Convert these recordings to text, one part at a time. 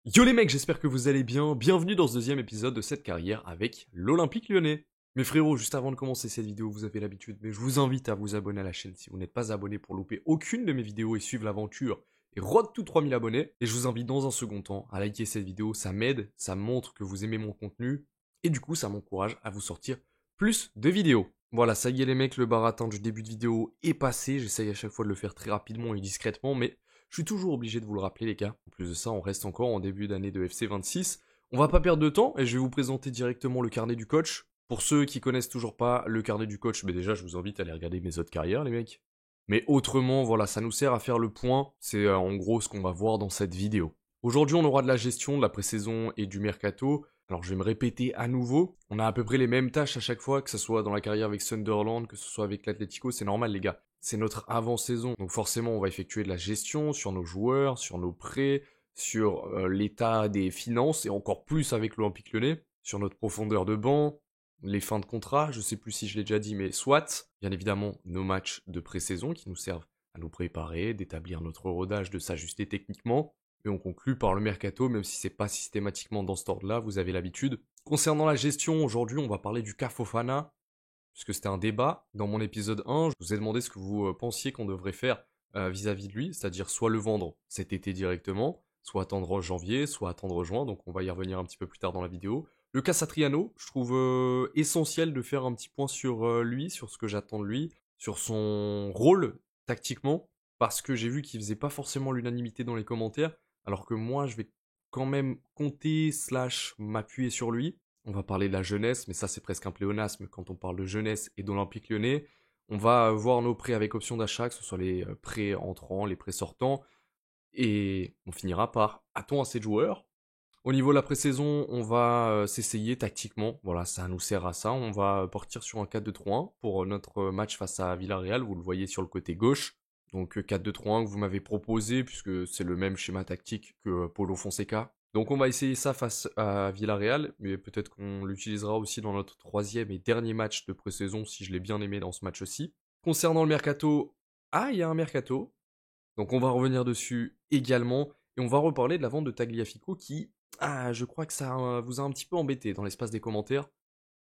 Yo les mecs, j'espère que vous allez bien. Bienvenue dans ce deuxième épisode de cette carrière avec l'Olympique Lyonnais. Mes frérots, juste avant de commencer cette vidéo, vous avez l'habitude, mais je vous invite à vous abonner à la chaîne si vous n'êtes pas abonné pour louper aucune de mes vidéos et suivre l'aventure et road to 3000 abonnés. Et je vous invite dans un second temps à liker cette vidéo, ça m'aide, ça montre que vous aimez mon contenu et du coup ça m'encourage à vous sortir plus de vidéos. Voilà, ça y est les mecs, le baratin du début de vidéo est passé. J'essaye à chaque fois de le faire très rapidement et discrètement, mais je suis toujours obligé de vous le rappeler les gars. En plus de ça, on reste encore en début d'année de FC 26. On va pas perdre de temps et je vais vous présenter directement le carnet du coach. Pour ceux qui connaissent toujours pas le carnet du coach, mais déjà je vous invite à aller regarder mes autres carrières les mecs. Mais autrement, voilà, ça nous sert à faire le point. C'est en gros ce qu'on va voir dans cette vidéo. Aujourd'hui, on aura de la gestion de la pré-saison et du mercato. Alors je vais me répéter à nouveau. On a à peu près les mêmes tâches à chaque fois, que ce soit dans la carrière avec Sunderland, que ce soit avec l'Atlético, c'est normal les gars. C'est notre avant-saison, donc forcément on va effectuer de la gestion sur nos joueurs, sur nos prêts, sur l'état des finances, et encore plus avec l'Olympique Lyonnais, sur notre profondeur de banc, les fins de contrat, je sais plus si je l'ai déjà dit, mais soit, bien évidemment, nos matchs de pré-saison qui nous servent à nous préparer, d'établir notre rodage, de s'ajuster techniquement, et on conclut par le mercato, même si c'est pas systématiquement dans cet ordre-là, vous avez l'habitude. Concernant la gestion, aujourd'hui on va parler du cas Fofana, puisque c'était un débat. Dans mon épisode 1, je vous ai demandé ce que vous pensiez qu'on devrait faire vis-à-vis de lui, c'est-à-dire soit le vendre cet été directement, soit attendre janvier, soit attendre juin, donc on va y revenir un petit peu plus tard dans la vidéo. Le cas Satriano, je trouve essentiel de faire un petit point sur lui, sur ce que j'attends de lui, sur son rôle tactiquement, parce que j'ai vu qu'il faisait pas forcément l'unanimité dans les commentaires, alors que moi je vais quand même compter slash m'appuyer sur lui. On va parler de la jeunesse, mais ça c'est presque un pléonasme quand on parle de jeunesse et d'Olympique Lyonnais. On va voir nos prêts avec option d'achat, que ce soit les prêts entrants, les prêts sortants, et on finira par a-t-on assez de joueurs? Au niveau de la pré-saison, on va s'essayer tactiquement, voilà, ça nous sert à ça. On va partir sur un 4-2-3-1 pour notre match face à Villarreal, vous le voyez sur le côté gauche. Donc 4-2-3-1 que vous m'avez proposé, puisque c'est le même schéma tactique que Paulo Fonseca. Donc on va essayer ça face à Villarreal, mais peut-être qu'on l'utilisera aussi dans notre troisième et dernier match de pré-saison, si je l'ai bien aimé dans ce match aussi. Concernant le mercato, il y a un mercato, donc on va revenir dessus également, et on va reparler de la vente de Tagliafico qui, je crois que ça vous a un petit peu embêté dans l'espace des commentaires.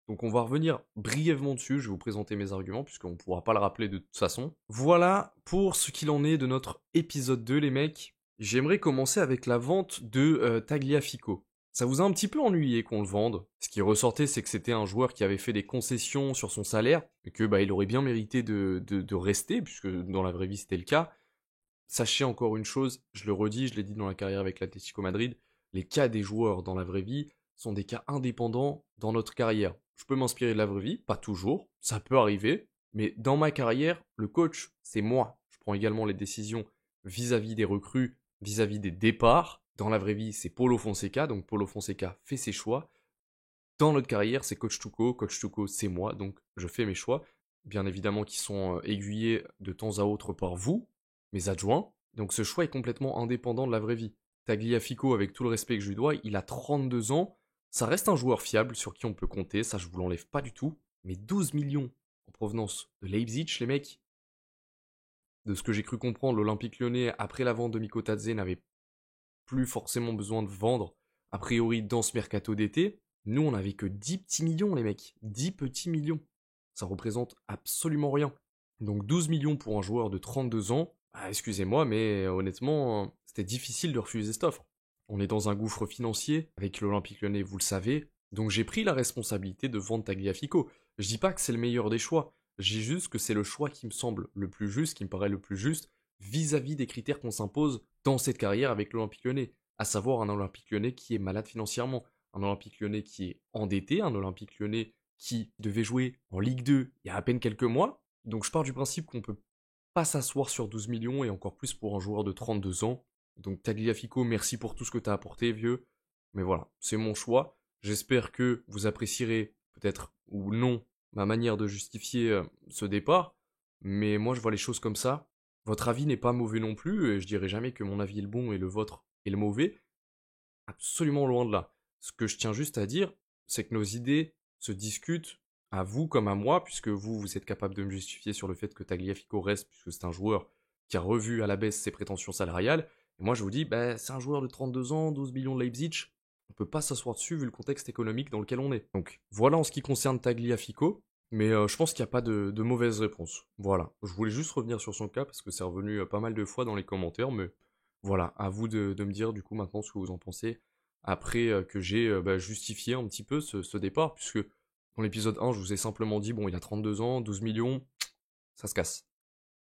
Donc on va revenir brièvement dessus, je vais vous présenter mes arguments, puisqu'on ne pourra pas le rappeler de toute façon. Voilà pour ce qu'il en est de notre épisode 2 les mecs. J'aimerais commencer avec la vente de Tagliafico. Ça vous a un petit peu ennuyé qu'on le vende. Ce qui ressortait, c'est que c'était un joueur qui avait fait des concessions sur son salaire, et que il aurait bien mérité de rester, puisque dans la vraie vie c'était le cas. Sachez encore une chose, je le redis, je l'ai dit dans la carrière avec l'Atlético Madrid, les cas des joueurs dans la vraie vie sont des cas indépendants dans notre carrière. Je peux m'inspirer de la vraie vie, pas toujours, ça peut arriver, mais dans ma carrière, le coach, c'est moi. Je prends également les décisions vis-à-vis des recrues, vis-à-vis des départs. Dans la vraie vie, c'est Paulo Fonseca, donc Paulo Fonseca fait ses choix. Dans notre carrière, c'est Coach Tuco, c'est moi, donc je fais mes choix. Bien évidemment qui sont aiguillés de temps à autre par vous, mes adjoints. Donc ce choix est complètement indépendant de la vraie vie. Tagliafico, avec tout le respect que je lui dois, il a 32 ans. Ça reste un joueur fiable sur qui on peut compter, ça je vous l'enlève pas du tout. Mais 12 millions en provenance de Leipzig, les mecs. De ce que j'ai cru comprendre, l'Olympique Lyonnais, après la vente de Mikotadze, n'avait plus forcément besoin de vendre, a priori, dans ce mercato d'été. Nous, on n'avait que 10 petits millions, les mecs. 10 petits millions. Ça représente absolument rien. Donc 12 millions pour un joueur de 32 ans, excusez-moi, mais honnêtement, c'était difficile de refuser cette offre. On est dans un gouffre financier avec l'Olympique Lyonnais, vous le savez, donc j'ai pris la responsabilité de vendre Tagliafico. Je dis pas que c'est le meilleur des choix, je dis juste que c'est le choix qui me semble le plus juste, qui me paraît le plus juste, vis-à-vis des critères qu'on s'impose dans cette carrière avec l'Olympique Lyonnais, à savoir un Olympique Lyonnais qui est malade financièrement, un Olympique Lyonnais qui est endetté, un Olympique Lyonnais qui devait jouer en Ligue 2 il y a à peine quelques mois. Donc je pars du principe qu'on peut pas s'asseoir sur 12 millions et encore plus pour un joueur de 32 ans. Donc Tagliafico, merci pour tout ce que tu as apporté, vieux. Mais voilà, c'est mon choix. J'espère que vous apprécierez peut-être ou non ma manière de justifier ce départ. Mais moi je vois les choses comme ça. Votre avis n'est pas mauvais non plus, et je dirais jamais que mon avis est le bon et le vôtre est le mauvais. Absolument loin de là. Ce que je tiens juste à dire, c'est que nos idées se discutent à vous comme à moi, puisque vous êtes capable de me justifier sur le fait que Tagliafico reste, puisque c'est un joueur qui a revu à la baisse ses prétentions salariales, Et moi, je vous dis, bah, c'est un joueur de 32 ans, 12 millions de Leipzig. On peut pas s'asseoir dessus vu le contexte économique dans lequel on est. Donc voilà en ce qui concerne Tagliafico. Mais je pense qu'il n'y a pas de mauvaise réponse. Voilà. Je voulais juste revenir sur son cas parce que c'est revenu pas mal de fois dans les commentaires. Mais voilà, à vous de me dire du coup maintenant ce que vous en pensez. Après que j'ai justifié un petit peu ce départ. Puisque dans l'épisode 1, je vous ai simplement dit, bon, il a 32 ans, 12 millions, ça se casse.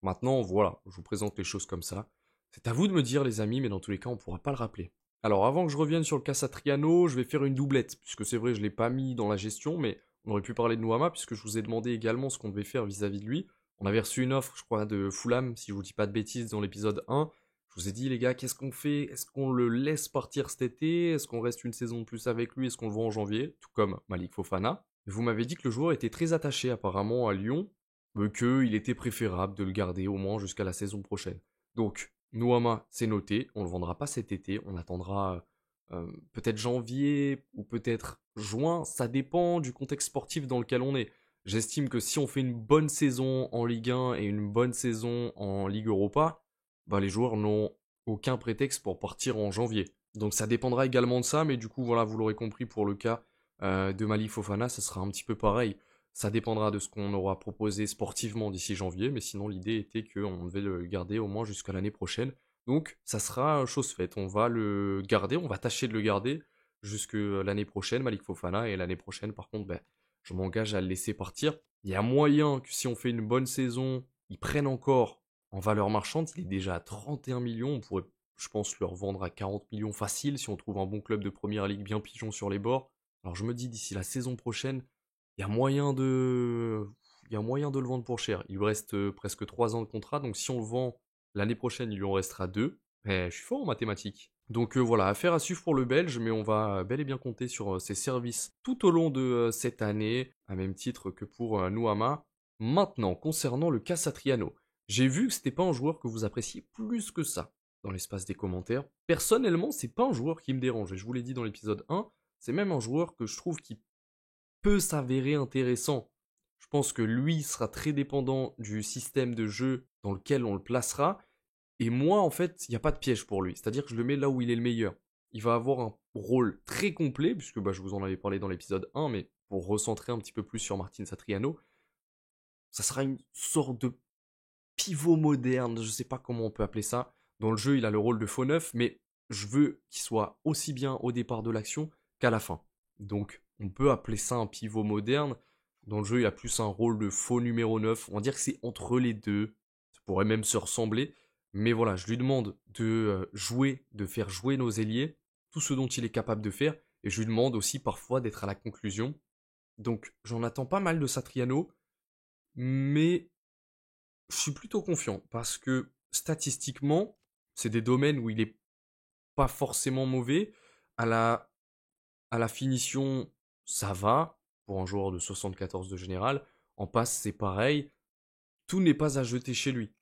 Maintenant, voilà, je vous présente les choses comme ça. C'est à vous de me dire, les amis, mais dans tous les cas, on ne pourra pas le rappeler. Alors, avant que je revienne sur le cas Satriano, je vais faire une doublette, puisque c'est vrai, je ne l'ai pas mis dans la gestion, mais on aurait pu parler de Nouama, puisque je vous ai demandé également ce qu'on devait faire vis-à-vis de lui. On avait reçu une offre, je crois, de Fulham, si je vous dis pas de bêtises, dans l'épisode 1. Je vous ai dit, les gars, qu'est-ce qu'on fait? Est-ce qu'on le laisse partir cet été? Est-ce qu'on reste une saison de plus avec lui? Est-ce qu'on le vend en janvier? Tout comme Malik Fofana. Vous m'avez dit que le joueur était très attaché apparemment à Lyon, mais qu'il était préférable de le garder au moins jusqu'à la saison prochaine. Donc, Nouama, c'est noté, on ne le vendra pas cet été, on attendra peut-être janvier ou peut-être juin, ça dépend du contexte sportif dans lequel on est. J'estime que si on fait une bonne saison en Ligue 1 et une bonne saison en Ligue Europa, bah les joueurs n'ont aucun prétexte pour partir en janvier. Donc ça dépendra également de ça, mais du coup, voilà, vous l'aurez compris pour le cas de Malik Fofana, ça sera un petit peu pareil. Ça dépendra de ce qu'on aura proposé sportivement d'ici janvier, mais sinon l'idée était qu'on devait le garder au moins jusqu'à l'année prochaine. Donc ça sera chose faite, on va le garder, on va tâcher de le garder jusque l'année prochaine, Malik Fofana, et l'année prochaine par contre, ben, je m'engage à le laisser partir. Il y a moyen que si on fait une bonne saison, ils prennent encore en valeur marchande, il est déjà à 31 millions, on pourrait, je pense, le revendre à 40 millions facile si on trouve un bon club de première ligue bien pigeon sur les bords. Alors je me dis d'ici la saison prochaine, il y a moyen de, il y a moyen de le vendre pour cher. Il lui reste presque 3 ans de contrat, donc si on le vend l'année prochaine, il lui en restera 2. Je suis fort en mathématiques. Donc voilà, affaire à suivre pour le Belge, mais on va bel et bien compter sur ses services tout au long de cette année, à même titre que pour Nouama. Maintenant, concernant le cas Satriano, j'ai vu que c'était pas un joueur que vous appréciez plus que ça dans l'espace des commentaires. Personnellement, c'est pas un joueur qui me dérange, et je vous l'ai dit dans l'épisode 1, c'est même un joueur que je trouve qui peut s'avérer intéressant. Je pense que lui sera très dépendant du système de jeu dans lequel on le placera. Et moi, en fait, il n'y a pas de piège pour lui. C'est-à-dire que je le mets là où il est le meilleur. Il va avoir un rôle très complet, puisque bah, je vous en avais parlé dans l'épisode 1, mais pour recentrer un petit peu plus sur Martin Satriano, ça sera une sorte de pivot moderne, je ne sais pas comment on peut appeler ça. Dans le jeu, il a le rôle de faux neuf, mais je veux qu'il soit aussi bien au départ de l'action qu'à la fin. Donc, on peut appeler ça un pivot moderne. Dans le jeu, il a plus un rôle de faux numéro 9. On va dire que c'est entre les deux. Ça pourrait même se ressembler. Mais voilà, je lui demande de jouer, de faire jouer nos ailiers, tout ce dont il est capable de faire. Et je lui demande aussi parfois d'être à la conclusion. Donc, j'en attends pas mal de Satriano. Mais je suis plutôt confiant parce que statistiquement, c'est des domaines où il est pas forcément mauvais. À la, à la finition, ça va pour un joueur de 74 de général. En passe, c'est pareil. Tout n'est pas à jeter chez lui.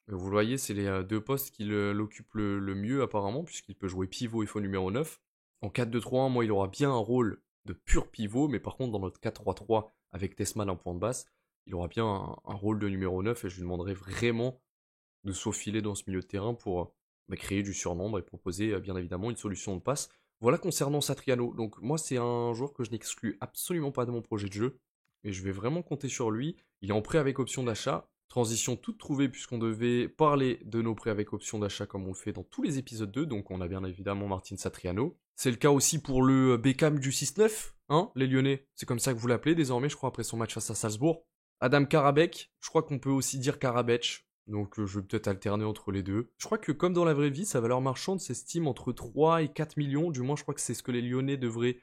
Vous le voyez, c'est les deux postes qui l'occupent le mieux apparemment, puisqu'il peut jouer pivot et faux numéro 9. En 4-2-3-1, moi, il aura bien un rôle de pur pivot, mais par contre, dans notre 4-3-3, avec Tessman en point de basse, il aura bien un rôle de numéro 9, et je lui demanderai vraiment de se faufiler dans ce milieu de terrain pour créer du surnombre et proposer bien évidemment une solution de passe. Voilà concernant Satriano. Donc moi c'est un joueur que je n'exclus absolument pas de mon projet de jeu et je vais vraiment compter sur lui. Il est en prêt avec option d'achat. Transition toute trouvée puisqu'on devait parler de nos prêts avec option d'achat comme on le fait dans tous les épisodes 2. Donc on a bien évidemment Martin Satriano. C'est le cas aussi pour le Beckham du 6-9, hein, les Lyonnais. C'est comme ça que vous l'appelez désormais, je crois, après son match face à Salzbourg. Adam Karabek, je crois qu'on peut aussi dire Karabech. Donc je vais peut-être alterner entre les deux. Je crois que comme dans la vraie vie, sa valeur marchande s'estime entre 3 et 4 millions. Du moins, je crois que c'est ce que les Lyonnais devraient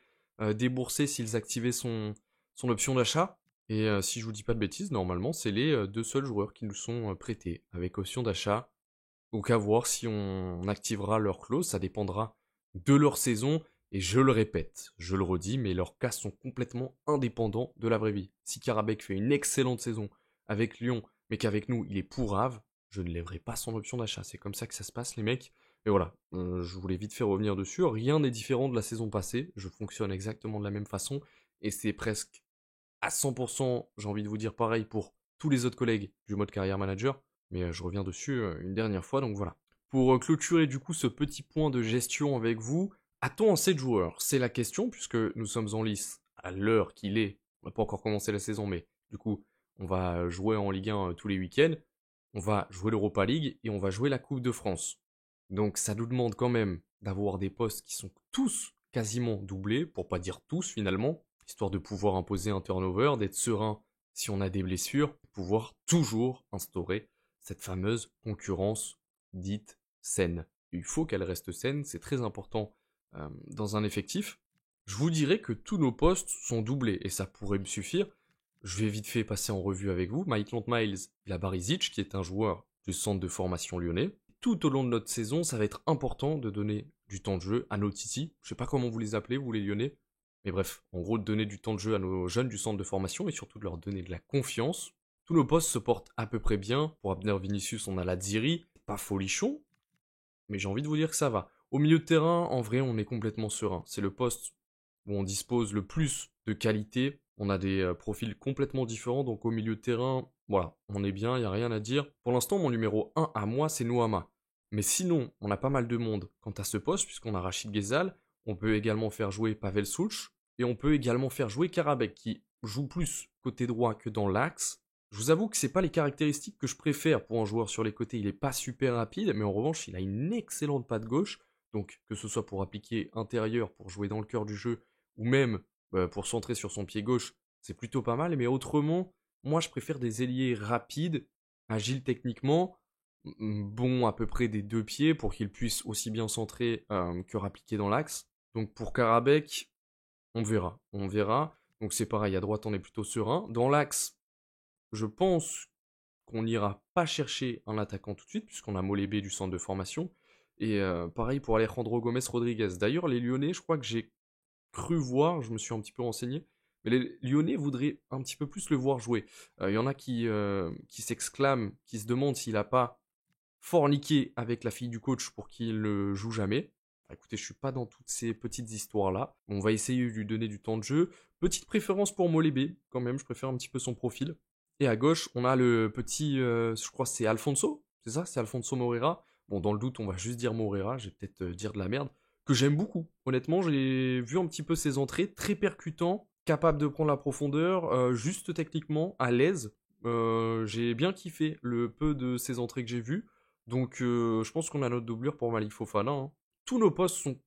débourser s'ils activaient son option d'achat. Et si je vous dis pas de bêtises, normalement, c'est les deux seuls joueurs qui nous sont prêtés avec option d'achat. Donc à voir si on activera leur clause, ça dépendra de leur saison. Et je le répète, je le redis, mais leurs cas sont complètement indépendants de la vraie vie. Si Karabek fait une excellente saison avec Lyon, mais qu'avec nous, il est pourrave, je ne lèverai pas son option d'achat. C'est comme ça que ça se passe, les mecs. Et voilà, je voulais vite faire revenir dessus. Rien n'est différent de la saison passée. Je fonctionne exactement de la même façon. Et c'est presque à 100%, j'ai envie de vous dire pareil pour tous les autres collègues du mode carrière manager. Mais je reviens dessus une dernière fois, donc voilà. Pour clôturer du coup ce petit point de gestion avec vous, a-t-on assez de joueurs? C'est la question puisque nous sommes en lice à l'heure qu'il est. On n'a pas encore commencé la saison, mais du coup, on va jouer en Ligue 1 tous les week-ends. On va jouer l'Europa League et on va jouer la Coupe de France. Donc ça nous demande quand même d'avoir des postes qui sont tous quasiment doublés, pour pas dire tous finalement, histoire de pouvoir imposer un turnover, d'être serein si on a des blessures, de pouvoir toujours instaurer cette fameuse concurrence dite saine. Il faut qu'elle reste saine, c'est très important dans un effectif. Je vous dirais que tous nos postes sont doublés et ça pourrait me suffire. Je vais vite fait passer en revue avec vous. Maitland Miles, il a Barisic, qui est un joueur du centre de formation lyonnais. Tout au long de notre saison, ça va être important de donner du temps de jeu à nos Titi. Je sais pas comment vous les appelez, vous les Lyonnais. Mais bref, en gros, de donner du temps de jeu à nos jeunes du centre de formation et surtout de leur donner de la confiance. Tous nos postes se portent à peu près bien. Pour Abner Vinicius, on a la Dziri. Pas folichon, mais j'ai envie de vous dire que ça va. Au milieu de terrain, en vrai, on est complètement serein. C'est le poste où on dispose le plus de qualité. On a des profils complètement différents, donc au milieu de terrain, voilà, on est bien, il n'y a rien à dire. Pour l'instant, mon numéro 1 à moi, c'est Noama. Mais sinon, on a pas mal de monde quant à ce poste, puisqu'on a Rachid Ghezal, on peut également faire jouer Pavel Souch, et on peut également faire jouer Karabek, qui joue plus côté droit que dans l'axe. Je vous avoue que c'est pas les caractéristiques que je préfère pour un joueur sur les côtés. Il est pas super rapide, mais en revanche, il a une excellente patte gauche. Donc, que ce soit pour appliquer intérieur, pour jouer dans le cœur du jeu, ou même pour centrer sur son pied gauche, c'est plutôt pas mal. Mais autrement, moi, je préfère des ailiers rapides, agiles techniquement, bons à peu près des deux pieds pour qu'ils puissent aussi bien centrer que rappliquer dans l'axe. Donc, pour Karabek, on verra. On verra. Donc, c'est pareil, à droite, on est plutôt serein. Dans l'axe, je pense qu'on n'ira pas chercher un attaquant tout de suite, puisqu'on a Molébé du centre de formation. Et pareil pour Alejandro Gomez Rodriguez. D'ailleurs, les Lyonnais, je crois que j'ai cru voir, je me suis un petit peu renseigné, mais les Lyonnais voudraient un petit peu plus le voir jouer. Il y en a qui s'exclament, qui se demandent s'il n'a pas forniqué avec la fille du coach pour qu'il ne joue jamais. Écoutez, je suis pas dans toutes ces petites histoires-là. On va essayer de lui donner du temps de jeu. Petite préférence pour Molébé, quand même, je préfère un petit peu son profil. Et à gauche, on a le petit, je crois que c'est Alfonso, c'est ça, c'est Alfonso Moreira. Bon, dans le doute, on va juste dire Moreira, je vais peut-être dire de la merde, que j'aime beaucoup. Honnêtement, j'ai vu un petit peu ses entrées, très percutant, capable de prendre la profondeur, juste techniquement, à l'aise. J'ai bien kiffé le peu de ses entrées que j'ai vues. Donc, je pense qu'on a notre doublure pour Malik Fofana, hein. Tous nos postes sont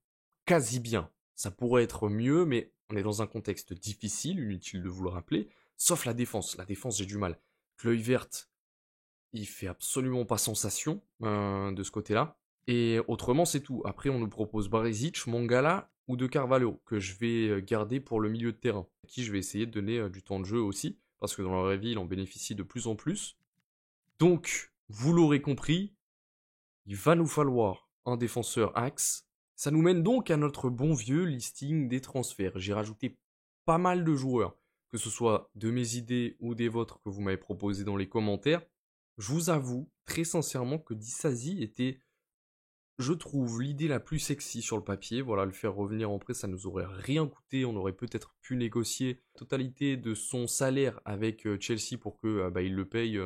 quasi bien. Ça pourrait être mieux, mais on est dans un contexte difficile, inutile de vous le rappeler. Sauf la défense. La défense, j'ai du mal. L'œil verte, il fait absolument pas sensation de ce côté-là. Et autrement, c'est tout. Après, on nous propose Barisic, Mangala ou De Carvalho, que je vais garder pour le milieu de terrain, à qui je vais essayer de donner du temps de jeu aussi, parce que dans la vraie vie, il en bénéficie de plus en plus. Donc, vous l'aurez compris, il va nous falloir un défenseur axe. Ça nous mène donc à notre bon vieux listing des transferts. J'ai rajouté pas mal de joueurs, que ce soit de mes idées ou des vôtres que vous m'avez proposé dans les commentaires. Je vous avoue très sincèrement que Disasi était, je trouve, l'idée la plus sexy sur le papier. Voilà, le faire revenir en prêt, ça nous aurait rien coûté. On aurait peut-être pu négocier la totalité de son salaire avec Chelsea pour que il le paye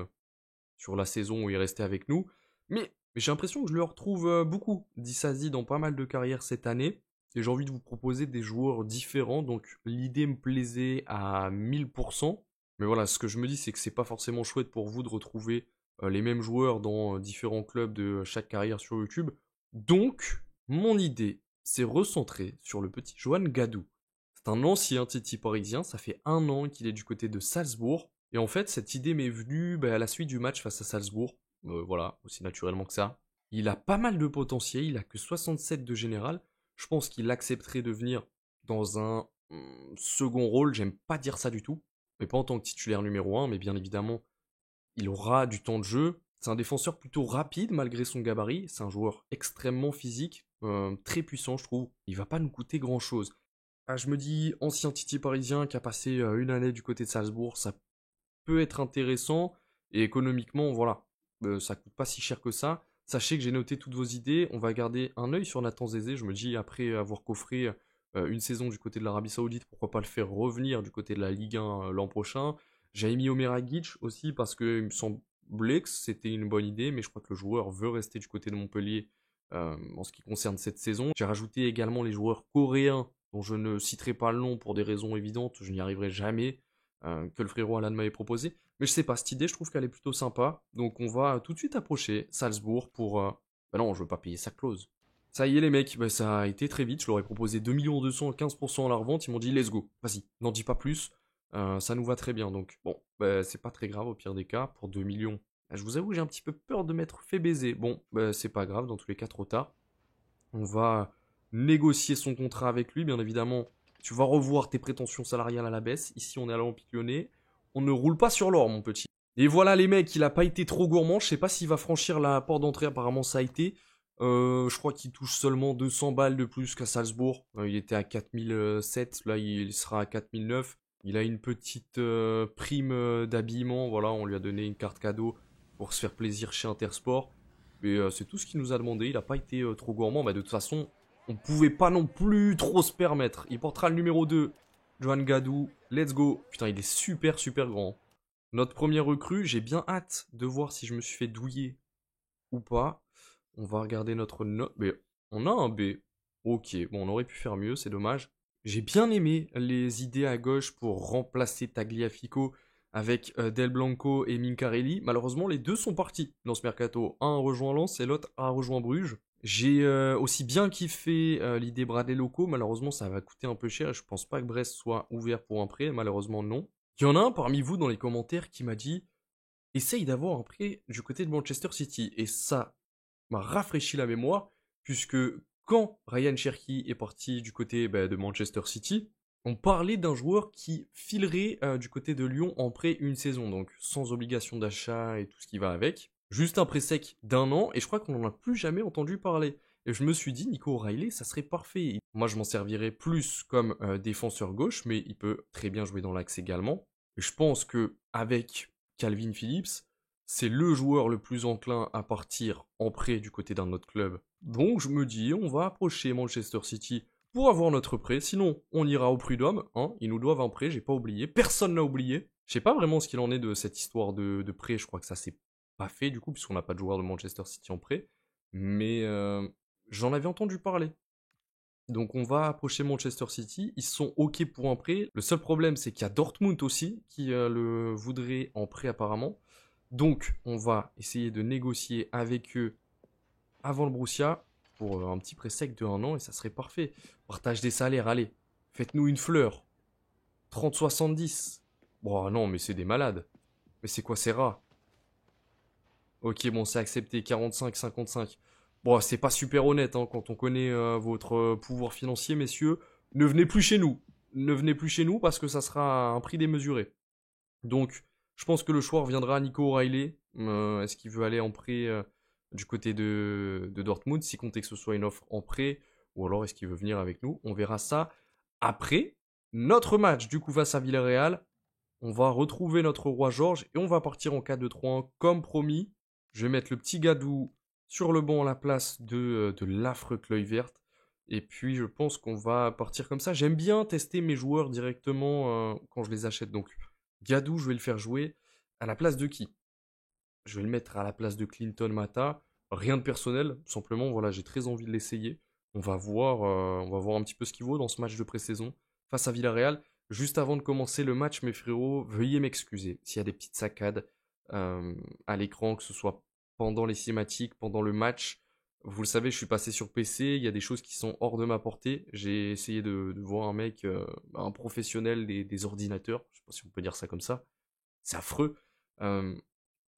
sur la saison où il restait avec nous. Mais j'ai l'impression que je le retrouve beaucoup d'Issasi dans pas mal de carrières cette année. Et j'ai envie de vous proposer des joueurs différents. Donc l'idée me plaisait à 1000%. Mais voilà, ce que je me dis, c'est que c'est pas forcément chouette pour vous de retrouver les mêmes joueurs dans différents clubs de chaque carrière sur YouTube. Donc, mon idée, c'est recentrer sur le petit Johan Gadou. C'est un ancien Titi parisien, ça fait 1 an qu'il est du côté de Salzbourg. Et en fait, cette idée m'est venue à la suite du match face à Salzbourg. Voilà, aussi naturellement que ça. Il a pas mal de potentiel, il a que 67 de général. Je pense qu'il accepterait de venir dans un second rôle, j'aime pas dire ça du tout. Mais pas en tant que titulaire numéro 1, mais bien évidemment, il aura du temps de jeu. C'est un défenseur plutôt rapide malgré son gabarit. C'est un joueur extrêmement physique, très puissant, je trouve. Il va pas nous coûter grand chose. Ah, je me dis, ancien Titi parisien qui a passé une année du côté de Salzbourg, ça peut être intéressant. Et économiquement, voilà, ça coûte pas si cher que ça. Sachez que j'ai noté toutes vos idées. On va garder un œil sur Nathan Zézé. Je me dis, après avoir coffré une saison du côté de l'Arabie Saoudite, pourquoi pas le faire revenir du côté de la Ligue 1 l'an prochain. J'avais mis Omer Agic aussi parce qu'il me semble semblait que c'était une bonne idée, mais je crois que le joueur veut rester du côté de Montpellier en ce qui concerne cette saison. J'ai rajouté également les joueurs coréens, dont je ne citerai pas le nom pour des raisons évidentes, je n'y arriverai jamais, que le frérot Alan m'avait proposé. Mais je sais pas, cette idée, je trouve qu'elle est plutôt sympa. Donc on va tout de suite approcher Salzbourg pour... Bah non, je veux pas payer sa clause. Ça y est les mecs, bah, ça a été très vite, je leur ai proposé 2 200 15% à la revente, ils m'ont dit let's go, vas-y, n'en dis pas plus, ça nous va très bien. Donc bon, bah, c'est pas très grave au pire des cas, pour 2 millions. Je vous avoue, j'ai un petit peu peur de m'être fait baiser. Bon, bah, c'est pas grave, dans tous les cas, trop tard. On va négocier son contrat avec lui, bien évidemment. Tu vas revoir tes prétentions salariales à la baisse. Ici, on est à l'Olympique Lyonnais. On ne roule pas sur l'or, mon petit. Et voilà, les mecs, il a pas été trop gourmand. Je sais pas s'il va franchir la porte d'entrée. Apparemment, ça a été. Je crois qu'il touche seulement 200 balles de plus qu'à Salzbourg. Il était à 4007. Là, il sera à 4009. Il a une petite prime d'habillement. Voilà, on lui a donné une carte cadeau pour se faire plaisir chez Intersport. Et c'est tout ce qu'il nous a demandé. Il n'a pas été trop gourmand. Bah, de toute façon, on pouvait pas non plus trop se permettre. Il portera le numéro 2. Johan Gadou. Let's go. Putain, il est super, super grand. Notre premier recrue, j'ai bien hâte de voir si je me suis fait douiller ou pas. On va regarder notre note. Mais on a un B. Ok, bon, on aurait pu faire mieux, c'est dommage. J'ai bien aimé les idées à gauche pour remplacer Tagliafico avec Del Blanco et Mincarelli. Malheureusement, les deux sont partis dans ce mercato. Un a rejoint Lens et l'autre a rejoint Bruges. J'ai aussi bien kiffé l'idée Bradley Locaux. Malheureusement, ça va coûter un peu cher. Je pense pas que Brest soit ouvert pour un prêt. Malheureusement, non. Il y en a un parmi vous dans les commentaires qui m'a dit essaye d'avoir un prêt du côté de Manchester City. Et ça m'a rafraîchi la mémoire, puisque quand Ryan Cherki est parti du côté de Manchester City, on parlait d'un joueur qui filerait du côté de Lyon en prêt une saison, donc sans obligation d'achat et tout ce qui va avec. Juste un prêt sec d'1 an, et je crois qu'on n'en a plus jamais entendu parler. Et je me suis dit, Nico O'Reilly, ça serait parfait. Moi, je m'en servirais plus comme défenseur gauche, mais il peut très bien jouer dans l'axe également. Et je pense que avec Calvin Phillips, c'est le joueur le plus enclin à partir en prêt du côté d'un autre club. Donc je me dis, on va approcher Manchester City pour avoir notre prêt. Sinon, on ira au Prud'homme. Hein, ils nous doivent un prêt, j'ai pas oublié. Personne n'a oublié. Je sais pas vraiment ce qu'il en est de cette histoire de prêt. Je crois que ça s'est pas fait du coup, puisqu'on n'a pas de joueur de Manchester City en prêt. Mais j'en avais entendu parler. Donc on va approcher Manchester City, ils sont ok pour un prêt. Le seul problème c'est qu'il y a Dortmund aussi qui le voudrait en prêt apparemment. Donc on va essayer de négocier avec eux avant le Borussia pour un petit prêt sec de 1 an et ça serait parfait. Partage des salaires, allez, faites-nous une fleur. 30-70. Bon non mais c'est des malades. Mais c'est quoi ces rats? Ok bon c'est accepté, 45-55. Bon, c'est pas super honnête hein, quand on connaît votre pouvoir financier, messieurs. Ne venez plus chez nous. Ne venez plus chez nous parce que ça sera un prix démesuré. Donc, je pense que le choix reviendra à Nico O'Reilly. Est-ce qu'il veut aller en prêt du côté de Dortmund, si comptez que ce soit une offre en prêt, ou alors est-ce qu'il veut venir avec nous? On verra ça après notre match du coup face à Villarreal. On va retrouver notre roi Georges et on va partir en 4-2-3-1 comme promis. Je vais mettre le petit Gadou sur le banc à la place de l'affreux Cleuil Verte. Et puis je pense qu'on va partir comme ça. J'aime bien tester mes joueurs directement quand je les achète. Donc Gadou, je vais le faire jouer à la place de qui? Je vais le mettre à la place de Clinton Mata. Rien de personnel, simplement voilà, j'ai très envie de l'essayer. On va voir un petit peu ce qu'il vaut dans ce match de pré-saison face à Villarreal. Juste avant de commencer le match, mes frérots, veuillez m'excuser s'il y a des petites saccades à l'écran, que ce soit pendant les cinématiques, pendant le match. Vous le savez, je suis passé sur PC, il y a des choses qui sont hors de ma portée. J'ai essayé de voir un mec, un professionnel des ordinateurs, je sais pas si on peut dire ça comme ça. C'est affreux.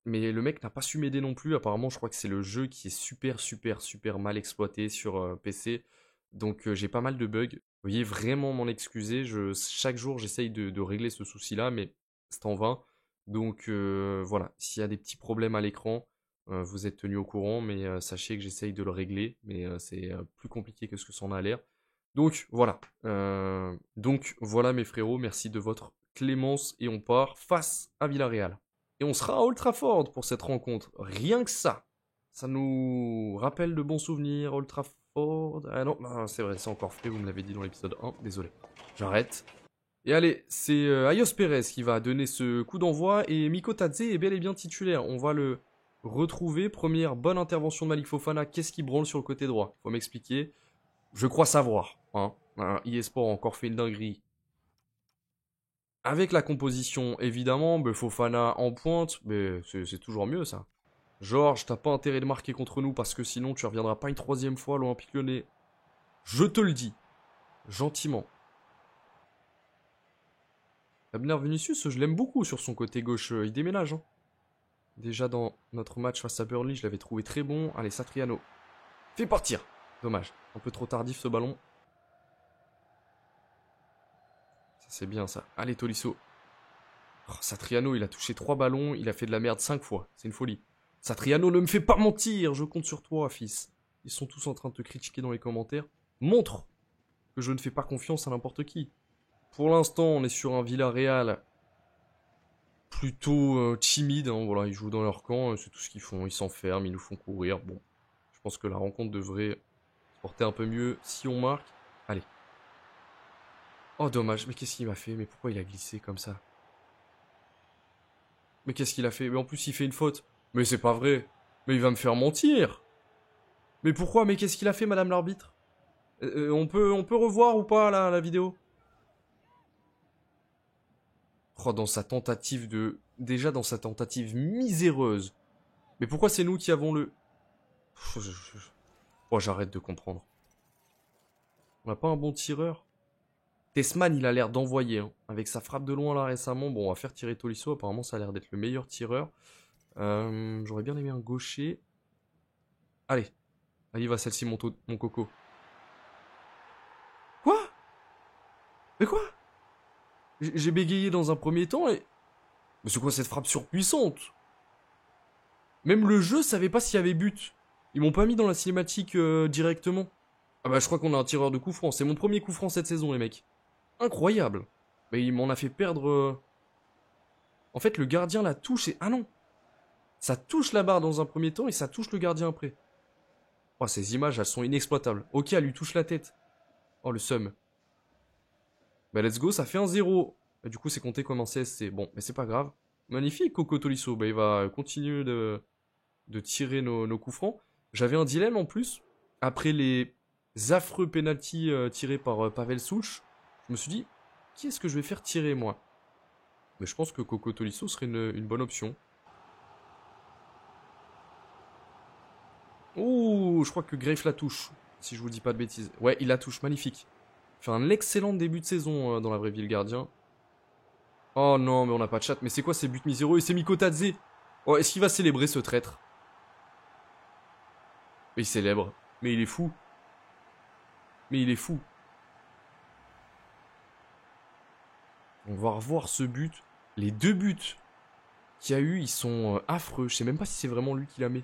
Mais le mec n'a pas su m'aider non plus. Apparemment, je crois que c'est le jeu qui est super mal exploité sur PC. Donc j'ai pas mal de bugs. Veuillez vraiment m'en excuser. Chaque jour, j'essaye de régler ce souci-là, mais c'est en vain. Donc voilà, s'il y a des petits problèmes à l'écran, vous êtes tenu au courant, mais sachez que j'essaye de le régler. Mais c'est plus compliqué que ce que ça en a l'air. Donc voilà. Donc voilà mes frérots, merci de votre clémence et on part face à Villarreal. Et on sera à Old Trafford pour cette rencontre. Rien que ça. Ça nous rappelle de bons souvenirs. Old Trafford. Ah non, c'est vrai, c'est encore frais, vous me l'avez dit dans l'épisode 1. Désolé. J'arrête. Et allez, c'est Ayos Perez qui va donner ce coup d'envoi et Miko Tadze est bel et bien titulaire. On va le retrouver. Première bonne intervention de Malik Fofana. Qu'est-ce qui branle sur le côté droit? Faut m'expliquer. Je crois savoir. Hein. eSport a encore fait une dinguerie. Avec la composition, évidemment, Fofana en pointe, mais c'est toujours mieux ça. Georges, t'as pas intérêt de marquer contre nous parce que sinon tu reviendras pas une troisième fois à l'Olympique Lyonnais. Je te le dis. Gentiment. Abner Vinicius, je l'aime beaucoup sur son côté gauche. Il déménage. Hein. Déjà dans notre match face à Burnley, je l'avais trouvé très bon. Allez, Satriano. Fais partir. Dommage. Un peu trop tardif ce ballon. Ça c'est bien ça. Allez, Tolisso. Oh, Satriano, il a touché 3 ballons. Il a fait de la merde 5 fois. C'est une folie. Satriano, ne me fais pas mentir. Je compte sur toi, fils. Ils sont tous en train de te critiquer dans les commentaires. Montre que je ne fais pas confiance à n'importe qui. Pour l'instant, on est sur un Villarreal plutôt timide. Hein, voilà, ils jouent dans leur camp, c'est tout ce qu'ils font. Ils s'enferment, ils nous font courir. Bon, je pense que la rencontre devrait se porter un peu mieux si on marque. Allez. Oh, dommage. Mais qu'est-ce qu'il m'a fait? Mais pourquoi il a glissé comme ça? Mais qu'est-ce qu'il a fait? Mais en plus, il fait une faute. Mais c'est pas vrai. Mais il va me faire mentir. Mais pourquoi? Mais qu'est-ce qu'il a fait, madame l'arbitre? On peut revoir ou pas la vidéo? Oh, dans sa tentative de... Déjà dans sa tentative miséreuse. Mais pourquoi c'est nous qui avons le... Oh, j'arrête de comprendre. On n'a pas un bon tireur? Tessman, il a l'air d'envoyer. Hein. Avec sa frappe de loin là récemment. Bon, on va faire tirer Tolisso. Apparemment, ça a l'air d'être le meilleur tireur. J'aurais bien aimé un gaucher. Allez. Allez, va celle-ci, mon coco. Quoi? Mais quoi? J'ai bégayé dans un premier temps et... Mais c'est quoi cette frappe surpuissante? Même le jeu savait pas s'il y avait but. Ils m'ont pas mis dans la cinématique directement. Ah bah je crois qu'on a un tireur de coup franc. C'est mon premier coup franc cette saison les mecs. Incroyable. Mais il m'en a fait perdre... En fait le gardien la touche et... Ah non. Ça touche la barre dans un premier temps et ça touche le gardien après. Oh ces images elles sont inexploitables. Ok elle lui touche la tête. Oh le seum. Bah let's go ça fait un 0. Et du coup c'est compté comme un CSC. Bon mais c'est pas grave. Magnifique Coco Tolisso. Bah il va continuer de tirer nos coups francs. J'avais un dilemme en plus. Après les affreux pénaltys tirés par Pavel Souch, je me suis dit, qui est-ce que je vais faire tirer moi? Mais je pense que Coco Tolisso serait une bonne option. Ouh, je crois que Grafe la touche, si je vous dis pas de bêtises. Ouais, il la touche, magnifique. Il fait un excellent début de saison dans la vraie vie, le gardien. Oh non, mais on n'a pas de chat. Mais c'est quoi ces buts miséreux? Et c'est Miko Tadze. Oh, est-ce qu'il va célébrer ce traître? Mais il célèbre. Mais il est fou. Mais il est fou. On va revoir ce but. Les 2 buts qu'il y a eu, ils sont affreux. Je sais même pas si c'est vraiment lui qui la met.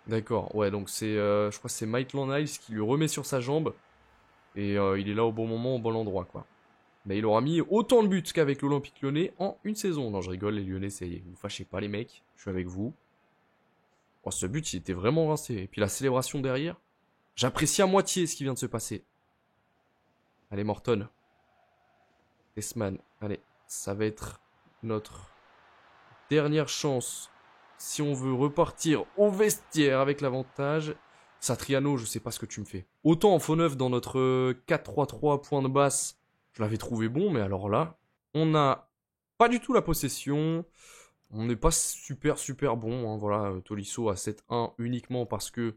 D'accord, ouais, donc c'est, je crois que c'est Maitland Niles qui lui remet sur sa jambe. Et il est là au bon moment, au bon endroit, quoi. Mais il aura mis autant de buts qu'avec l'Olympique Lyonnais en une saison. Non, je rigole, les Lyonnais, ça y est, vous fâchez pas les mecs, je suis avec vous. Oh, ce but, il était vraiment rincé. Et puis la célébration derrière, j'apprécie à moitié ce qui vient de se passer. Allez, Morton. Tessman, allez, ça va être notre dernière chance si on veut repartir au vestiaire avec l'avantage. Satriano, je sais pas ce que tu me fais. Autant en faux neuf dans notre 4-3-3 point de basse, je l'avais trouvé bon, mais alors là, on n'a pas du tout la possession. On n'est pas super bon. Hein, voilà, Tolisso à 7-1 uniquement parce que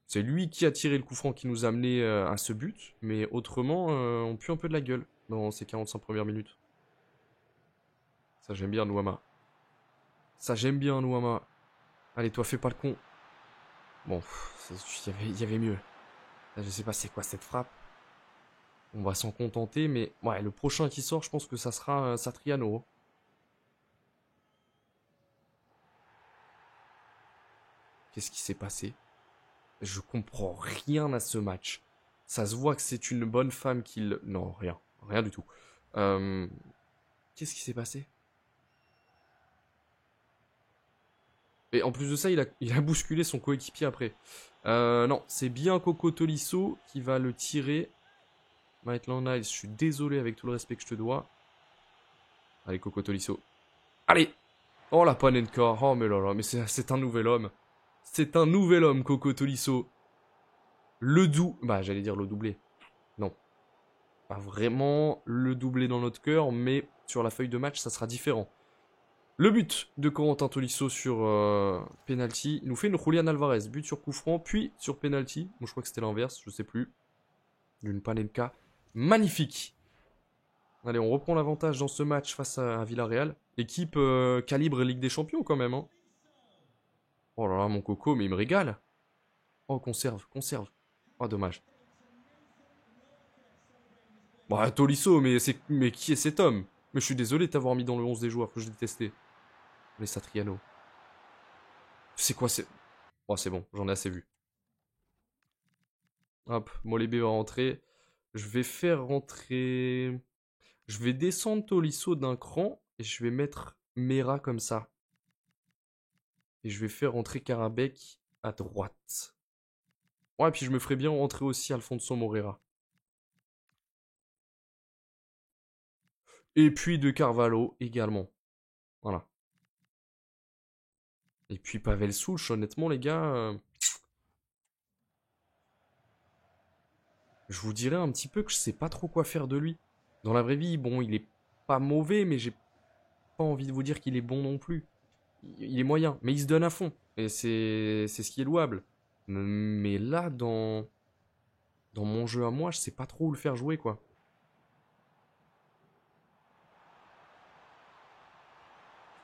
c'est lui qui a tiré le coup franc qui nous a amené à ce but. Mais autrement, on pue un peu de la gueule dans ces 45 premières minutes. Ça, j'aime bien, Nouama. Ça, j'aime bien, Nouama. Allez, toi, fais pas le con. Bon, il y avait mieux. Là, je sais pas c'est quoi cette frappe. On va s'en contenter, mais... Ouais, le prochain qui sort, je pense que ça sera Satriano. Qu'est-ce qui s'est passé? Je comprends rien à ce match. Ça se voit que c'est une bonne femme qui... Non, rien. Rien du tout. Qu'est-ce qui s'est passé? Et en plus de ça, il a bousculé son coéquipier après. Non, c'est bien Coco Tolisso qui va le tirer. Maitland-Niles, je suis désolé avec tout le respect que je te dois. Allez, Coco Tolisso. Allez! Oh la Panenka. Oh mais là là, mais c'est un nouvel homme. C'est un nouvel homme, Coco Tolisso. Bah, j'allais dire le doublé. Non. Pas vraiment le doublé dans notre cœur, mais sur la feuille de match, ça sera différent. Le but de Corentin Tolisso sur penalty. Il nous fait une Julian Alvarez. But sur coup franc, puis sur penalty. Bon, je crois que c'était l'inverse, je sais plus. Une Panenka magnifique. Allez, on reprend l'avantage dans ce match face à Villarreal. Équipe calibre Ligue des Champions quand même. Hein. Oh là là, mon coco, mais il me régale. Oh, conserve, conserve. Oh, dommage. Bah, Tolisso, mais qui est cet homme? Mais je suis désolé de t'avoir mis dans le 11 des joueurs que je détestais. Les Satriano. C'est quoi, c'est... Oh, c'est bon, j'en ai assez vu. Hop, Molébé va rentrer. Je vais faire rentrer... Je vais descendre Tolisso d'un cran et je vais mettre Mera comme ça. Et je vais faire rentrer Karabek à droite. Ouais, et puis je me ferai bien rentrer aussi Alfonso Moreira. Et puis de Carvalho également. Voilà. Et puis Pavel Souch, honnêtement les gars... je vous dirais un petit peu que je sais pas trop quoi faire de lui. Dans la vraie vie, bon, il est pas mauvais, mais j'ai pas envie de vous dire qu'il est bon non plus. Il est moyen, mais il se donne à fond. Et c'est ce qui est louable. Mais là, dans mon jeu à moi, je sais pas trop où le faire jouer, quoi.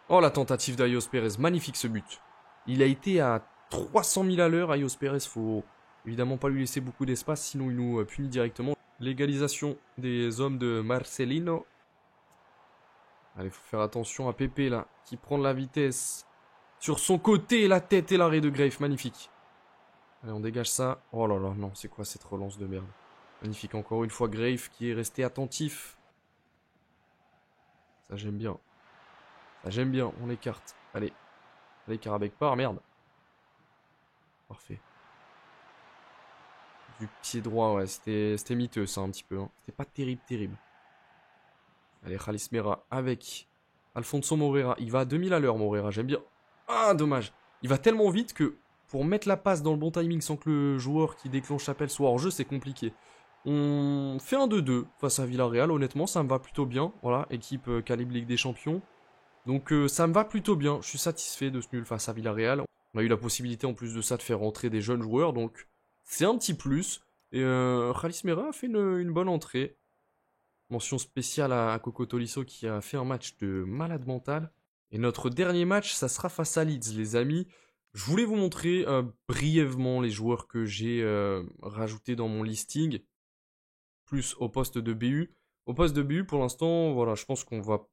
Oh, la tentative d'Ayos Perez. Magnifique ce but. Il a été à 300 000 à l'heure, Ayos Perez. Faut évidemment pas lui laisser beaucoup d'espace, sinon il nous punit directement. L'égalisation des hommes de Marcelino. Allez, faut faire attention à Pepe, là, qui prend de la vitesse. Sur son côté, la tête et l'arrêt de Grave. Magnifique. Allez, on dégage ça. Oh là là, non, c'est quoi cette relance de merde? Magnifique, encore une fois, Grave qui est resté attentif. Ça, j'aime bien. Ça, j'aime bien, on écarte. Allez. Allez, Karabek part, merde. Parfait. Du pied droit, ouais, c'était miteux, ça, un petit peu. Hein. C'était pas terrible, terrible. Allez, Khalis Mera avec Alfonso Moreira. Il va à 2000 à l'heure, Moreira, j'aime bien. Ah, dommage. Il va tellement vite que pour mettre la passe dans le bon timing sans que le joueur qui déclenche l'appel soit hors jeu, c'est compliqué. On fait un 2-2 face à Villarreal. Honnêtement, ça me va plutôt bien. Voilà, équipe calibre Ligue des Champions. Donc ça me va plutôt bien. Je suis satisfait de ce nul face à Villarreal. On a eu la possibilité en plus de ça de faire rentrer des jeunes joueurs. Donc c'est un petit plus. Et Khalis Mera a fait une bonne entrée. Mention spéciale à Coco Tolisso qui a fait un match de malade mental. Et notre dernier match, ça sera face à Leeds, les amis. Je voulais vous montrer brièvement les joueurs que j'ai rajoutés dans mon listing. Plus au poste de BU. Au poste de BU, pour l'instant, voilà, je pense qu'on va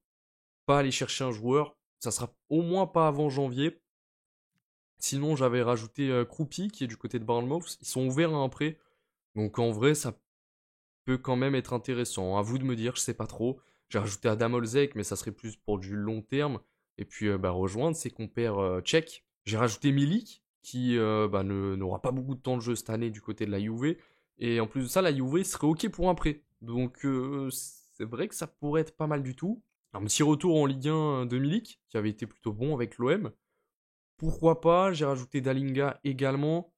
pas aller chercher un joueur. Ça sera au moins pas avant janvier. Sinon, j'avais rajouté Kroupi, qui est du côté de Bournemouth. Ils sont ouverts à un prêt. Donc en vrai, ça peut quand même être intéressant. À vous de me dire, je sais pas trop. J'ai rajouté Adam Olzek, mais ça serait plus pour du long terme. Et puis rejoindre ses compères tchèques. J'ai rajouté Milik, qui n'aura pas beaucoup de temps de jeu cette année du côté de la Juve. Et en plus de ça, la Juve serait OK pour un prêt. Donc c'est vrai que ça pourrait être pas mal du tout. Un petit retour en Ligue 1 de Milik, qui avait été plutôt bon avec l'OM. Pourquoi pas, j'ai rajouté Dalinga également.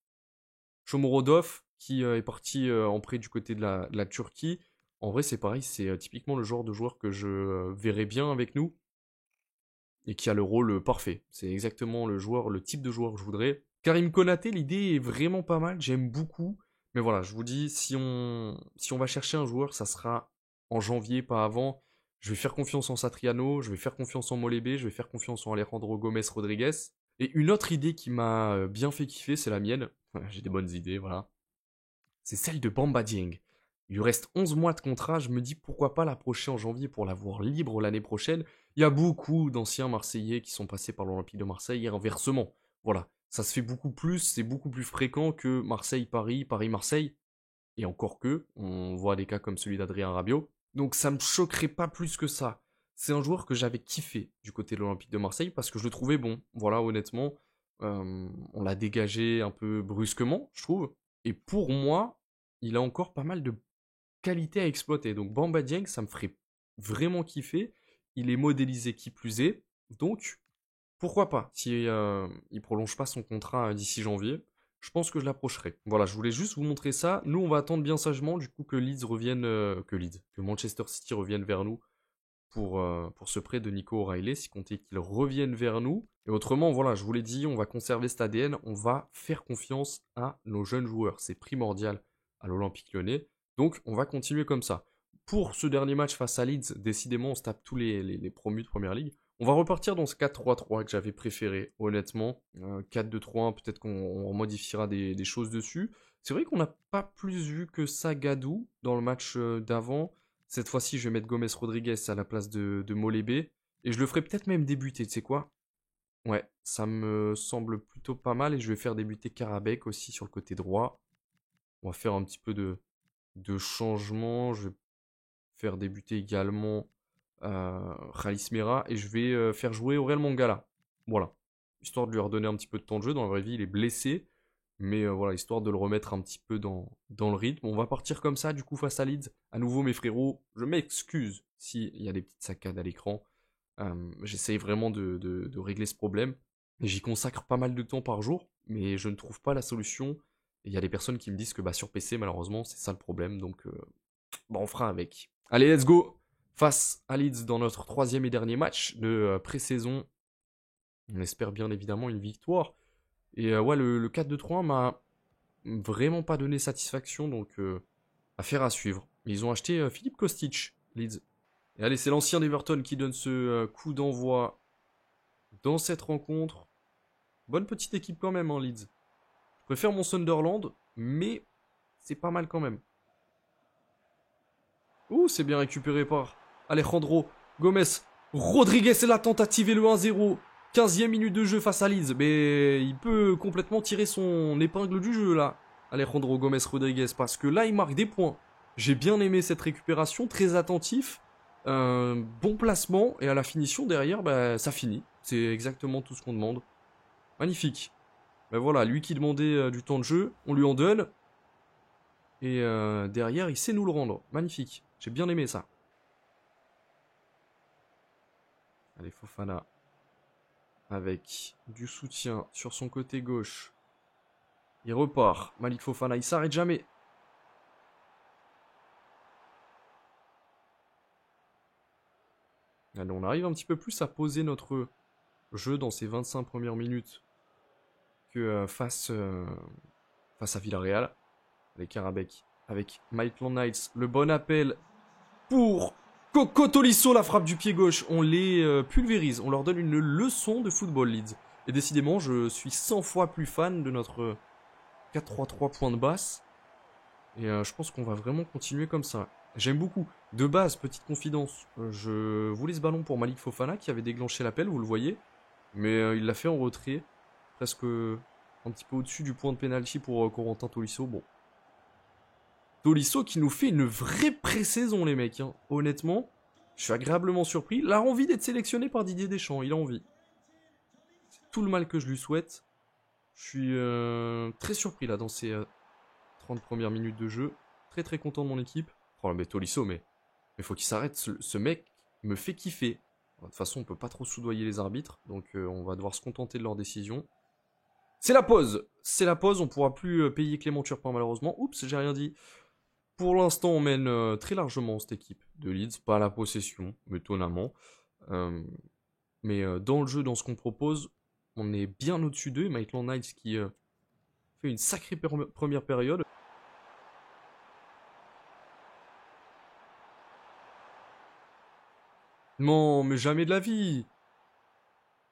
Shomorodov, qui est parti en prêt du côté de la Turquie. En vrai, c'est pareil, c'est typiquement le genre de joueur que je verrais bien avec nous. Et qui a le rôle parfait. C'est exactement le type de joueur que je voudrais. Karim Konaté, l'idée est vraiment pas mal, j'aime beaucoup. Mais voilà, je vous dis, si on va chercher un joueur, ça sera en janvier, pas avant. Je vais faire confiance en Satriano, je vais faire confiance en Molébé, je vais faire confiance en Alejandro Gomez Rodriguez. Et une autre idée qui m'a bien fait kiffer, c'est la mienne. J'ai des bonnes idées, voilà. C'est celle de Bamba Dieng. Il lui reste 11 mois de contrat, je me dis pourquoi pas l'approcher en janvier pour l'avoir libre l'année prochaine. Il y a beaucoup d'anciens Marseillais qui sont passés par l'Olympique de Marseille et inversement. Voilà, ça se fait beaucoup plus, c'est beaucoup plus fréquent que Marseille-Paris, Paris-Marseille. Et encore que, on voit des cas comme celui d'Adrien Rabiot. Donc ça me choquerait pas plus que ça. C'est un joueur que j'avais kiffé du côté de l'Olympique de Marseille parce que je le trouvais bon. Voilà, honnêtement, on l'a dégagé un peu brusquement, je trouve. Et pour moi, il a encore pas mal de qualité à exploiter. Donc Bamba Dieng, ça me ferait vraiment kiffer. Il est modélisé qui plus est. Donc, pourquoi pas, si il prolonge pas son contrat d'ici janvier, je pense que je l'approcherai. Voilà, je voulais juste vous montrer ça. Nous, on va attendre bien sagement, du coup, que Leeds revienne, que Manchester City revienne vers nous pour ce prêt de Nico O'Reilly, si comptait qu'il revienne vers nous. Et autrement, voilà, je vous l'ai dit, on va conserver cet ADN, on va faire confiance à nos jeunes joueurs. C'est primordial à l'Olympique Lyonnais. Donc, on va continuer comme ça. Pour ce dernier match face à Leeds, décidément, on se tape tous les promus de Première Ligue. On va repartir dans ce 4-3-3 que j'avais préféré, honnêtement. 4-2-3-1, peut-être qu'on modifiera des choses dessus. C'est vrai qu'on n'a pas plus vu que ça Gadou dans le match d'avant. Cette fois-ci, je vais mettre Gomez Rodriguez à la place de Molébé. Et je le ferai peut-être même débuter, tu sais quoi? Ouais, ça me semble plutôt pas mal. Et je vais faire débuter Karabek aussi sur le côté droit. On va faire un petit peu de changement. Je vais faire débuter également Khalis Mera. Et je vais faire jouer Aurel Mangala. Voilà. Histoire de lui redonner un petit peu de temps de jeu. Dans la vraie vie, il est blessé. Mais voilà, histoire de le remettre un petit peu dans le rythme. On va partir comme ça, du coup, face à Leeds. À nouveau, mes frérots, je m'excuse s'il y a des petites saccades à l'écran. J'essaye vraiment de régler ce problème. Et j'y consacre pas mal de temps par jour, mais je ne trouve pas la solution. Et il y a des personnes qui me disent que bah, sur PC, malheureusement, c'est ça le problème. Donc, bah, on fera avec. Allez, let's go! Face à Leeds dans notre troisième et dernier match de pré-saison. On espère bien évidemment une victoire. Et ouais, le 4-2-3-1 m'a vraiment pas donné satisfaction, donc affaire à suivre. Ils ont acheté Philippe Kostic, Leeds. Et allez, c'est l'ancien d'Everton qui donne ce coup d'envoi dans cette rencontre. Bonne petite équipe quand même, hein, Leeds. Je préfère mon Sunderland, mais c'est pas mal quand même. Ouh, c'est bien récupéré par Alejandro Gomez. Rodriguez et la tentative et le 1-0. 15e minute de jeu face à Leeds. Mais il peut complètement tirer son épingle du jeu là. Alejandro Gomez Rodriguez. Parce que là, il marque des points. J'ai bien aimé cette récupération. Très attentif. Bon placement. Et à la finition derrière, bah, ça finit. C'est exactement tout ce qu'on demande. Magnifique. Ben voilà, lui qui demandait du temps de jeu, on lui en donne. Et derrière, il sait nous le rendre. Magnifique. J'ai bien aimé ça. Allez, Fofana. Avec du soutien sur son côté gauche. Il repart. Malik Fofana, il s'arrête jamais. Allez, on arrive un petit peu plus à poser notre jeu dans ces 25 premières minutes que face à Villarreal. Allez, Karabek avec Maitland Nights. Le bon appel pour Coco Tolisso, la frappe du pied gauche. On les pulvérise. On leur donne une leçon de football, Leeds. Et décidément, je suis 100 fois plus fan de notre 4-3-3 point de basse. Et je pense qu'on va vraiment continuer comme ça. J'aime beaucoup. De base, petite confidence, je voulais ce ballon pour Malik Fofana qui avait déclenché l'appel, vous le voyez. Mais il l'a fait en retrait. Presque un petit peu au-dessus du point de pénalty pour Corentin Tolisso. Bon. Tolisso qui nous fait une vraie pré-saison, les mecs. Hein. Honnêtement, je suis agréablement surpris. Il a envie d'être sélectionné par Didier Deschamps. Il a envie. C'est tout le mal que je lui souhaite. Je suis très surpris là dans ces 30 premières minutes de jeu. Très très content de mon équipe. Oh mais Tolisso, mais faut qu'il s'arrête. Ce mec me fait kiffer. De toute façon, on peut pas trop soudoyer les arbitres. Donc on va devoir se contenter de leurs décisions. C'est la pause. C'est la pause. On pourra plus payer Clément Turpin malheureusement. Oups, j'ai rien dit. Pour l'instant, on mène très largement cette équipe de Leeds, pas à la possession, étonnamment. Mais dans le jeu, dans ce qu'on propose, on est bien au-dessus d'eux. Maitland Nights qui fait une sacrée première période. Non, mais jamais de la vie.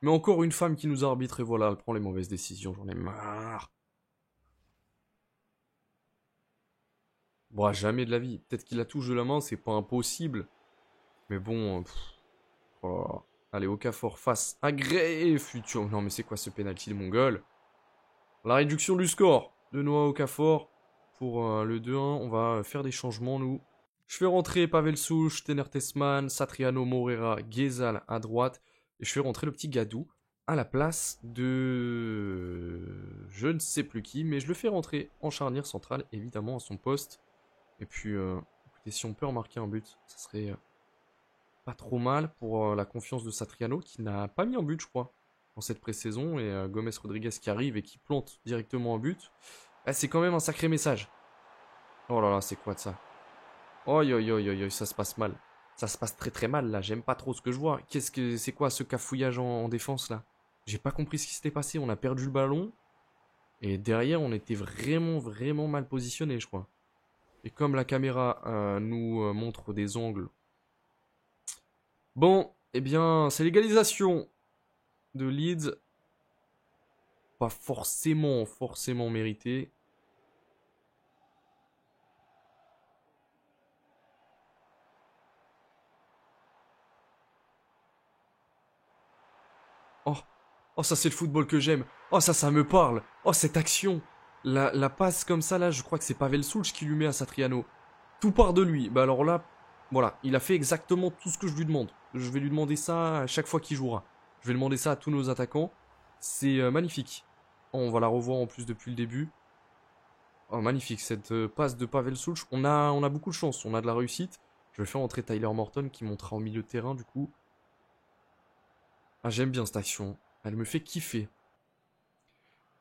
Mais encore une femme qui nous arbitre et voilà, elle prend les mauvaises décisions, j'en ai marre. Bon, jamais de la vie. Peut-être qu'il la touche de la main, c'est pas impossible. Mais bon, oh. Allez, Okafor face à Gray, futur. Non, mais c'est quoi ce penalty de mongol? La réduction du score de Noah Okafor pour le 2-1. On va faire des changements, nous. Je fais rentrer Pavel Souch, Tener Tesman, Satriano Moreira, Ghezal à droite. Et je fais rentrer le petit Gadou à la place de... Je ne sais plus qui, mais je le fais rentrer en charnière centrale, évidemment, à son poste. Et puis Écoutez, si on peut remarquer un but, ça serait pas trop mal pour la confiance de Satriano, qui n'a pas mis un but, je crois, dans cette pré-saison. Et Gomez Rodriguez qui arrive et qui plante directement un but. C'est quand même un sacré message. Oh là là, c'est quoi de ça? Oi, oi, oi, oi, oi, ça se passe mal. Ça se passe très très mal, là. J'aime pas trop ce que je vois. C'est quoi ce cafouillage en défense, là? J'ai pas compris ce qui s'était passé. On a perdu le ballon. Et derrière, on était vraiment, vraiment mal positionné, je crois. Et comme la caméra nous montre des angles. Bon, eh bien, c'est l'égalisation de Leeds. Pas forcément mérité. Oh, oh, ça c'est le football que j'aime. Oh, ça me parle. Oh, cette action. La passe comme ça, là, je crois que c'est Pavel Sulj qui lui met à Satriano. Tout part de lui. Bah alors là, voilà, il a fait exactement tout ce que je lui demande. Je vais lui demander ça à chaque fois qu'il jouera. Je vais demander ça à tous nos attaquants. C'est magnifique. Oh, on va la revoir en plus depuis le début. Oh, magnifique, cette passe de Pavel Sulj. On a beaucoup de chance, on a de la réussite. Je vais faire entrer Tyler Morton qui montera au milieu de terrain du coup. Ah, j'aime bien cette action. Elle me fait kiffer.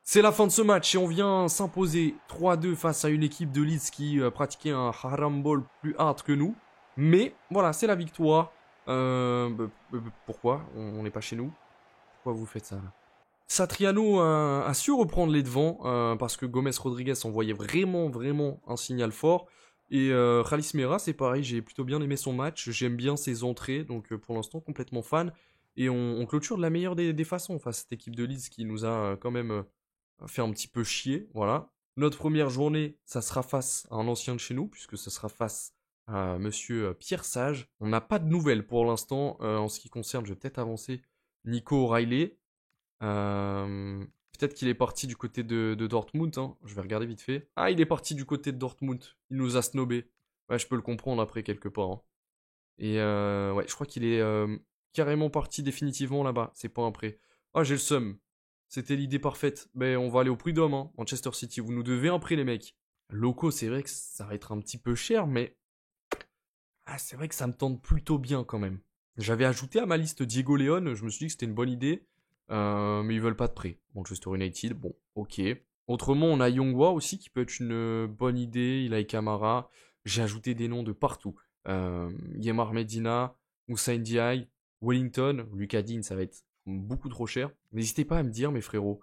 C'est la fin de ce match et on vient s'imposer 3-2 face à une équipe de Leeds qui pratiquait un haram ball plus hard que nous. Mais voilà, c'est la victoire. Pourquoi on n'est pas chez nous? Pourquoi vous faites ça là? Satriano a su reprendre les devants parce que Gomez Rodriguez envoyait vraiment un signal fort. Et Khalis Mera, c'est pareil, j'ai plutôt bien aimé son match. J'aime bien ses entrées, donc pour l'instant complètement fan. Et on clôture de la meilleure des façons face à cette équipe de Leeds qui nous a quand même fait un petit peu chier. Voilà. Notre première journée, ça sera face à un ancien de chez nous, puisque ça sera face à monsieur Pierre Sage. On n'a pas de nouvelles pour l'instant en ce qui concerne, je vais peut-être avancer, Nico O'Reilly. Peut-être qu'il est parti du côté de Dortmund, hein. Je vais regarder vite fait. Ah, il est parti du côté de Dortmund. Il nous a snobé. Ouais, je peux le comprendre après quelque part, hein. Et ouais, je crois qu'il est carrément parti définitivement là-bas. C'est pas un prêt. Ah, j'ai le seum. C'était l'idée parfaite. Ben, on va aller au Prud'homme, hein. Manchester City. Vous nous devez un prêt, les mecs. Locaux, c'est vrai que ça va être un petit peu cher, mais c'est vrai que ça me tente plutôt bien quand même. J'avais ajouté à ma liste Diego León, je me suis dit que c'était une bonne idée, mais ils veulent pas de prêt. Manchester United, bon, ok. Autrement, on a Yongwa aussi qui peut être une bonne idée, il a Kamara. J'ai ajouté des noms de partout. Yemar Medina, Moussa Ndiaye, Wellington, Lucas Digne, ça va être beaucoup trop cher. N'hésitez pas à me dire, mes frérots,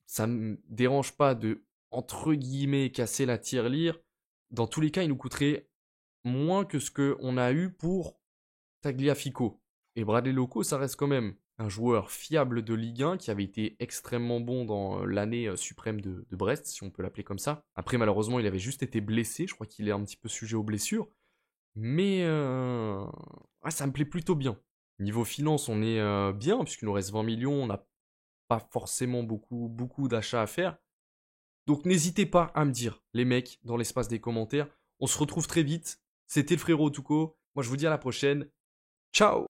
ça me dérange pas de, entre guillemets, casser la tirelire. Dans tous les cas, il nous coûterait moins que ce qu'on a eu pour Tagliafico. Et Bradley Loco, ça reste quand même un joueur fiable de Ligue 1 qui avait été extrêmement bon dans l'année suprême de Brest, si on peut l'appeler comme ça. Après, malheureusement, il avait juste été blessé. Je crois qu'il est un petit peu sujet aux blessures. Mais ça me plaît plutôt bien. Niveau finance, on est bien, puisqu'il nous reste 20 millions. On n'a pas forcément beaucoup d'achats à faire. Donc n'hésitez pas à me dire, les mecs, dans l'espace des commentaires. On se retrouve très vite. C'était le frérot Tuco. Moi, je vous dis à la prochaine. Ciao!